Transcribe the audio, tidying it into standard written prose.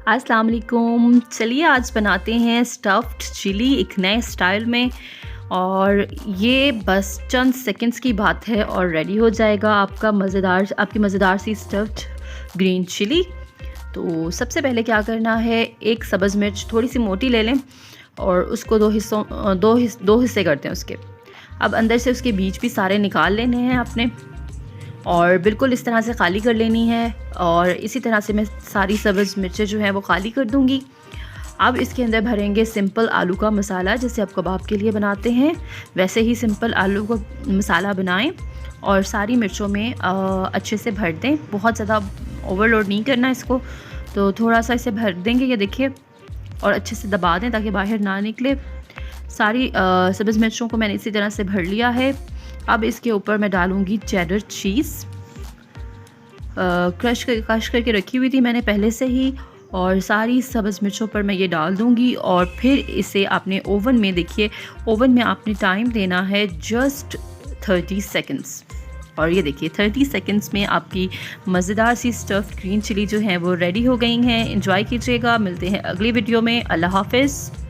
अस्सलाम वालेकुम। चलिए आज बनाते हैं स्टफ़्ड चिली एक नए स्टाइल में। और ये बस चंद सेकंड्स की बात है और रेडी हो जाएगा आपकी मज़ेदार सी स्टफ़्ड ग्रीन चिली। तो सबसे पहले क्या करना है, एक सब्ज़ मिर्च थोड़ी सी मोटी ले लें और उसको दो हिस्से करते हैं उसके। अब अंदर से उसके बीज भी सारे निकाल लेने हैं आपने और बिल्कुल इस तरह से खाली कर लेनी है। और इसी तरह से मैं सारी सब्ज़ मिर्चें जो हैं वो खाली कर दूँगी। अब इसके अंदर भरेंगे सिंपल आलू का मसाला, जैसे आप कबाब के लिए बनाते हैं वैसे ही सिंपल आलू का मसाला बनाएं और सारी मिर्चों में अच्छे से भर दें। बहुत ज़्यादा ओवरलोड नहीं करना इसको, तो थोड़ा सा इसे भर देंगे, ये देखिए, और अच्छे से दबा दें ताकि बाहर ना निकले। सारी सब्ज़ मिर्चों को मैंने इसी तरह से भर लिया है। अब इसके ऊपर मैं डालूँगी चेडर चीज़, क्रश करके रखी हुई थी मैंने पहले से ही, और सारी सब्ज़ मिर्चों पर मैं ये डाल दूँगी। और फिर इसे आपने ओवन में, देखिए ओवन में आपने टाइम देना है जस्ट 30 सेकंड्स। और ये देखिए 30 सेकंड्स में आपकी मज़ेदार सी स्टफ़्ड ग्रीन चिली जो है वो रेडी हो गई हैं। एंजॉय कीजिएगा, मिलते हैं अगली वीडियो में। अल्लाह हाफ़िज़।